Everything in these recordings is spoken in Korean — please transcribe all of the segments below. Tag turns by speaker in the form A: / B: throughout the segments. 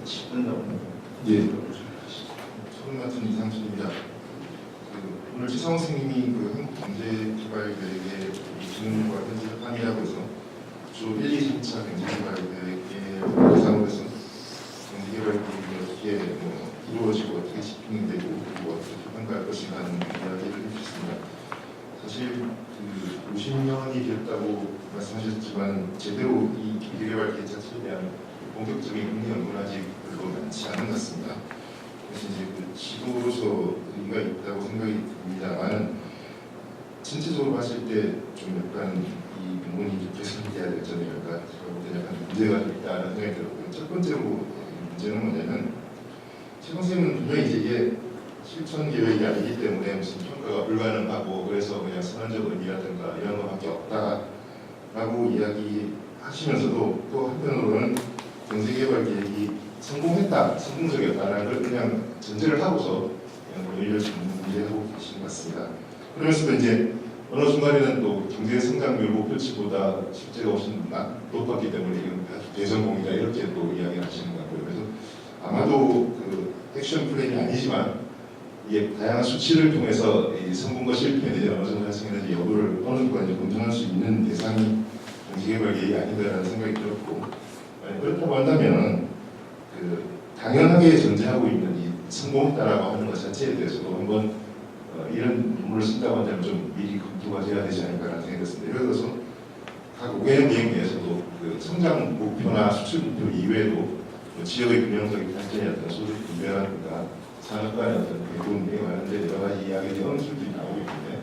A: 10분 정도.
B: 예. 처음 같은 이상준입니다. 오늘 최상호 선생님이 한국경제개발계획의 진흥과 현재 협안이라고 해서 주 1, 2, 3차 경제개발계획의 대상으로 해서 경제개발계획이 어떻게 이루어지고 어떻게 집행되고 그리고 어떻게 평가할 것인가 하는 이야기를 해주셨습니다. 사실 50년이 됐다고 말씀하셨지만 제대로 이 경제개발계획 자체에 대한 본격적인 국내 연구는 아직 별로 많지 않은 것 같습니다. 그래서 이제 지도로서 의미가 있다고 생각이 듭니다만 전체적으로 봤을 때 좀 약간 이 논문이 좀 개선돼야 될 점이랄까 제가 볼 때 약간 문제가 있다는 생각이 들었고요. 첫 번째로 문제는 뭐냐면 최 선생님은 분명히 이제 이게 실천 계획이 아니기 때문에 무슨 평가가 불가능하고 그래서 그냥 선언적 의미라든가 이런 것밖에 없다라고 이야기하시면서도 또 한편으로는 경제개발 계획이 성공했다, 성공적이었다라는 걸 그냥 전제를 하고서 그냥 논의를 준비하고 계신 것 같습니다. 그러면서도 이제 어느 순간에는 또 경제 성장률 목표치보다 실제가 훨씬 높았기 때문에 이건 아주 대성공이다 이렇게 또 이야기를 하시는 것 같고요. 그래서 아마도 그 액션 플랜이 아니지만 이게 다양한 수치를 통해서 이 성공과 실패에 대한 어느 정도 발생했는지 여부를 어느 순간 검증할 수 있는 대상이 경제개발 계획이 아닌가라는 생각이 들었고 그렇다고 한다면 당연하게 전제하고 있는 이 성공했다라고 하는 것 자체에 대해서도 한번 이런 논문을 쓴다고 한다면 좀 미리 검토가 돼야 되지 않을까라는 생각이 들었습니다. 예를 들어서 각 5개년 계획 내에서도 그 성장 목표나 수출 목표 이외에도 뭐 지역의 균형적인 발전이라든가 소득 분배라든가 산업 간의 어떤 배분에 관련된 여러 가지 이야기들이 어느 정도 나오기 때문에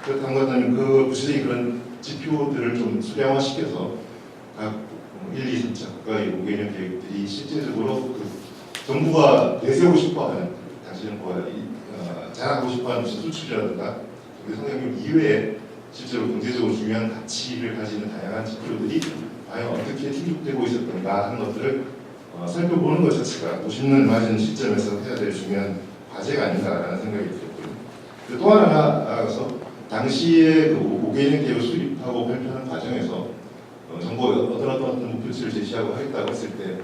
B: 그렇다고 한다면 그 구체적인 그런 지표들을 좀 수량화시켜서 각 1, 2, 3차 국가의 5개년 계획들이 실제적으로 그 정부가 내세우고 싶어하는 당시 정부가 자랑하고 싶어하는 무슨 수출이라든가 성장률 이외에 실제로 경제적으로 중요한 가치를 가지는 다양한 지표들이 과연 어떻게 충족되고 있었던가 하는 것들을 살펴보는 것 자체가 50년 맞은 시점에서 해야 될 중요한 과제가 아닌가라는 생각이 들었고요. 또 하나 나아가서 당시에 그 5개년 계획을 수립하고 발표하는 과정에서 정부가 어떤 목표치를 제시하고 하겠다고 했을 때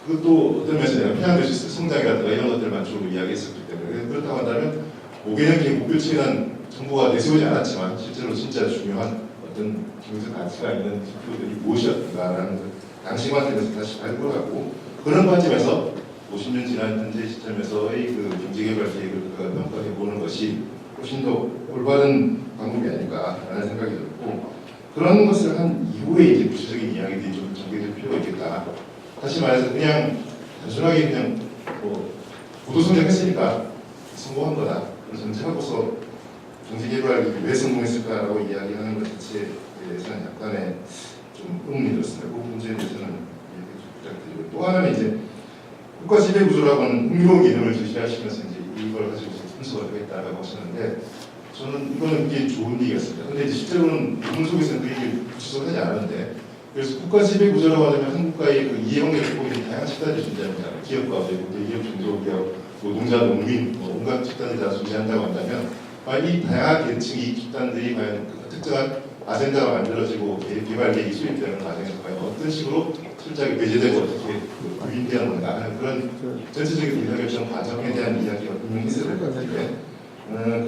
B: 그것도 어떤 면에서 내가 편향될 수 있어요. 성장이라든가 이런 것들만 주로 이야기했었기 때문에 그렇다고 한다면 5개년 계획 목표치는 정부가 내세우지 않았지만 실제로 진짜 중요한 어떤 경제적 가치가 있는 지표들이 무엇이었던가라는 당시 관점에서 다시 발굴하고 그런 관점에서 50년 지난 현재 시점에서의 그 경제개발 계획을 평가해 보는 것이 훨씬 더 올바른 방법이 아닐까라는 생각이 들었고 그런 것을 한 이후에 이제 구체적인 이야기들이 좀 전개될 필요가 있겠다. 다시 말해서 그냥 단순하게 그냥 고도 성장했으니까 성공한 거다. 그런 전제하고서 경제개발이 왜 성공했을까라고 이야기하는 것 자체에 대해서는 약간의 좀 의문이 들었습니다. 그 문제에 대해서는 이야기 좀 부탁드리고 또 하나는 이제 국가 지배구조라고 하는 흥미로운 개념을 제시하시면서 이제 이걸 가지고 분석을 하겠다라고 하셨는데 저는 이거는 굉장히 좋은 얘기였습니다. 근데 이제 실제로는 논문 속에서는 그 얘기를 구체적으로 하지 않았는데 그래서 국가 지배 구조라고 하면 한 국가의 그 이해관계를 보게 다양한 집단이 존재합니다. 기업과 대기업, 중소기업, 노동자, 농민, 온갖 집단이 다 존재한다고 한다면 이 다양한 계층 집단들이 과연 그 특정한 아젠다가 만들어지고 개발 계획이 수립되는 과정에서 과연 어떤 식으로 실적이 배제되고 어떻게 유인되는 건가 하는 그런 전체적인 의사결정 과정에 대한 이야기가 분명히 있어야 될 것 같은데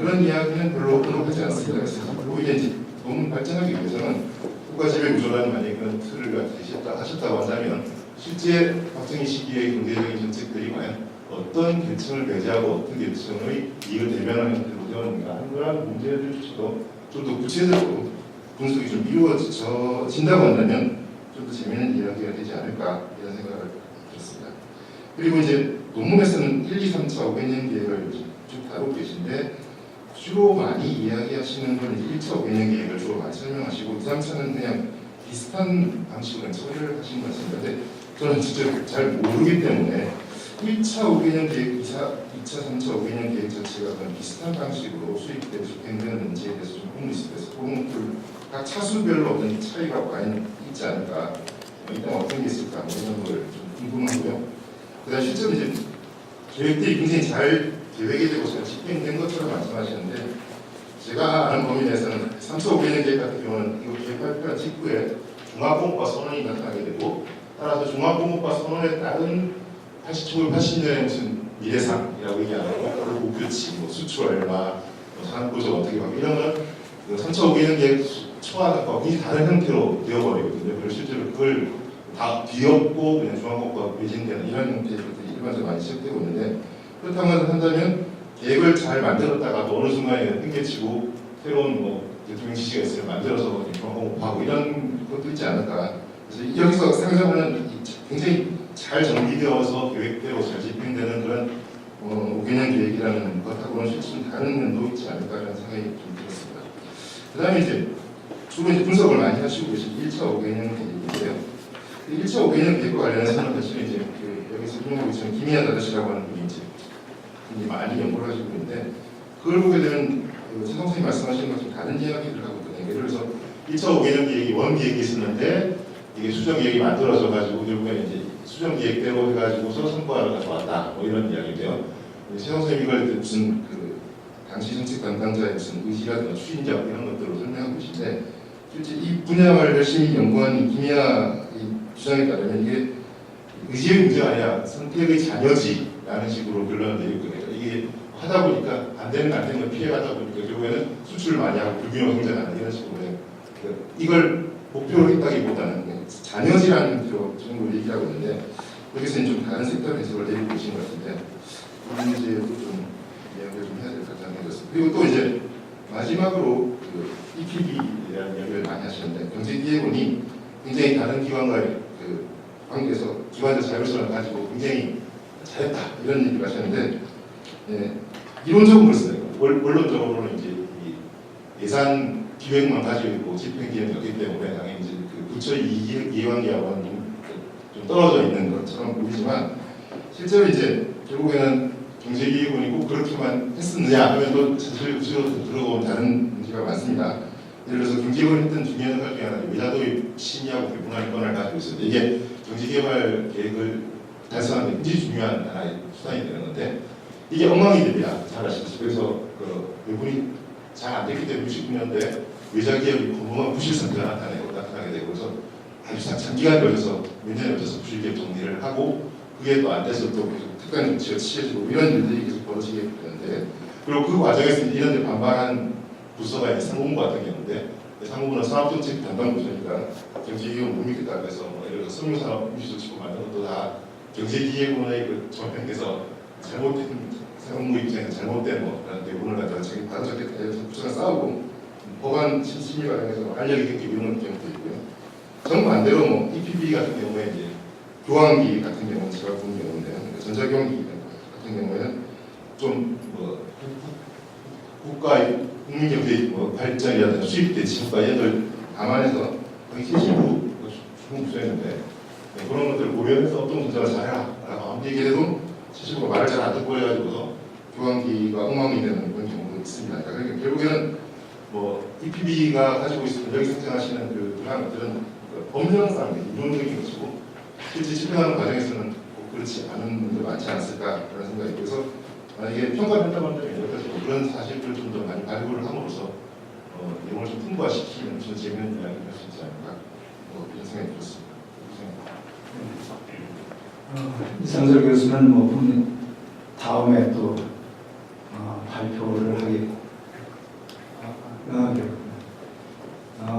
B: 그런 이야기는 별로 언급하지 않습니다. 그래서 오히려 이제 논문 발전하기 위해서는 국가지배 구조라는 만약에 그런 틀을 하셨다고 한다면 실제 확정의 시기의 경제적인 정책들이 과연 어떤 계층을 배제하고 어떤 계층의 이익을 대변하는 형태로 되었는가 하는 그런 문제들조차도 좀 더 구체적으로 분석이 좀 이루어진다고 한다면 좀 더 재미있는 이야기가 되지 않을까 이런 생각을 들었습니다. 그리고 이제 논문에서는 1, 2, 3차 5개년 계획을 쭉 다루고 계신데 주로 많이 이야기하시는 건 1차 5개년 계획을 주로 많이 설명하시고 2, 3차는 그냥 비슷한 방식으로 처리를 하신 것 같습니다. 근데 저는 진짜 잘 모르기 때문에 1차 5개년 계획, 2차 3차 5개년 계획 자체가 그런 비슷한 방식으로 수립되고 집행되는지에 대해서 좀 의문이 있어서 각 차수별로 어떤 차이가 과연 있지 않을까 일단 어떤 게 있을까 이런 걸 좀 궁금하고요. 그다음 실제로 이제 계획들이 굉장히 잘 계획이 되고 잘 집행된 것처럼 말씀하시는데 제가 아는 범위 내에서는 3차 5개년 계획 같은 경우는 이거 계획 발표한 직후에 종합공업화 선언이 나타나게 되고 따라서 종합공업화 선언에 따른 1980년에 무슨 미래상이라고 얘기 안 하고 목표치, 뭐 수출 얼마, 뭐 산업구조 어떻게 막 이런 건 3차 5개년 계획 초안과 굉장히 다른 형태로 되어버리거든요. 그리고 실제로 그걸 다 뒤엎고 그냥 중앙국가가 배진되는 이런 계획들이 일반적으로 많이 시작되고 있는데, 그렇다면 한다면 계획을 잘 만들었다가도 어느 순간에 팽개치고 새로운 뭐 대통령 지시가 있으면 만들어서 중앙공업하고 이런 것도 있지 않을까. 그래서 여기서 상상하는 굉장히 잘 정비되어서 계획대로 잘 집행되는 그런 5개년 계획이라는 것하고는 실제로 다른 면도 있지 않을까라는 생각이 좀 들었습니다. 그 다음에 이제 주로 이제 분석을 많이 하시고 계신 1차 5개년 계획인데요. 1차 5개년 계획과 관련해서는 사실 이제 여기서 설명하고 있는 김희한 아저씨라고 하는 분이 이제 많이 연구를 하시고 있는데, 그걸 보게 되면 최 선생님이 말씀하시는 것좀 다른 이야기를 하고 있거든요. 예를 들어서 1차 5개년 계획이 원 계획이 있었는데 이게 수정 계획이 만들어져 가지고 결국에는 이제 수정 계획대로 해가지고서 성과가 좋았다 뭐 이런 이야기인데요. 최 선생님이 이걸 무슨 당시 정책 담당자의 무슨 의지라든가 추진력 이런 것들로 설명하고 계신데, 실제 이 분야를 열심히 연구한 김희아 주장에 따르면 이게 의지의 문제가 아니라 선택의 자녀지라는 식으로 결론을 내리거든요. 이게 하다 보니까 안 되는 걸 피해가다 보니까 결국에는 수출을 많이 하고 불균형 성장하는 이런 식으로 이걸 목표로 했다기보다는 자녀지라는 형태로 정부를 얘기하고 있는데, 여기서는 좀 다른 색깔의 해석을 내리고 계신 것 같은데, 이 문제도 좀 이야기를 좀 해야 될 것 같다는 생각이 들었습니다. 그리고 또 이제 마지막으로 EPB에 대한 이야기를 많이 하셨는데, 경제기획원이 굉장히 다른 기관과의 관계에서 기관적 자율성을 가지고 굉장히 잘했다 이런 얘기를 하셨는데, 이론적으로 그렇습니다. 원론적으로는 이제 예산 기획만 가지고 있고 집행 기획이 없기 때문에 당연히 이제 부처 이해관계하고는 좀 떨어져 있는 것처럼 보이지만, 실제로 이제 결국에는 경제기획원이 꼭 그렇게만 했었느냐 하면 또 사실 구체적으로 들어오는 다른 문제가 많습니다. 예를 들어서 경제기획원이 했던 중요한 것 중에 하나는 외자도입 심의하고 배분하는 권한을 가지고 있었는데, 이게 경제개발 계획을 달성하는 데 굉장히 중요한 하나의 수단이 되는 건데, 이게 엉망이 됩니다. 잘 아시다시피. 그래서 배분이 잘 안 됐기 때문에 69년대 외자기업이 공공한 부실 상태가 나타나게 되고, 그래서 아주 장기간 걸려서 몇 년에 걸쳐서 부실기업 정리를 하고, 그게 또 안 돼서 또 계속 특단 조치가 취해지고 이런 일들이 계속 벌어지게 되는데, 그리고 그 과정에서 이런 데 반발한 부서가 이제 상공부 같은 경우인데, 상공부는 산업정책 담당 부서니까 경제기획원 못 믿겠다고 해서 예를 들어서 섬유산업 임시조치법 만든 것도 다 경제기획원의 조합에서 잘못된 상공부 입장에서 잘못된 그런 대부분을 갖다가 자기 받아줬겠다 해서 부서가 싸우고 법안 심의 과정에서 알력이 굉장히 이루는 경우도 있고요. 정반대로 EPB 같은 경우에 이제 교환기 같은 경우는 제가 본 경우인데요. 그러니까 전자교환기 같은 경우에는 좀 국가의 국민경제 발전이라든가 수입 대치 효과 이런 걸 감안해서 거의 70% 중부수였는데, 그런 것들을 고려해서 어떤 문제가 잘해라 라고 아무리 얘기해도 70% 말을 잘 안 듣고 해가지고서 교환기가 엉망이 되는 그런 경우도 있습니다. 그러니까 결국에는 EPB가 가지고 있는 여기 생성하시는 그런 것들은 법령상 이론적인 것이고, 실제 집행하는 과정에서는 꼭 그렇지 않은 분들 많지 않았을까라는 생각이 들어서, 만약에 평가를 한다고 한다면 그런 사실들을 좀 더 많이 발굴을 함으로써 내용을 좀 풍부화시키는 좀 재미있는 이야기를 할 수 있지 않을까 이런 생각이 들었습니다.
A: 이상설 교수는 다음에 또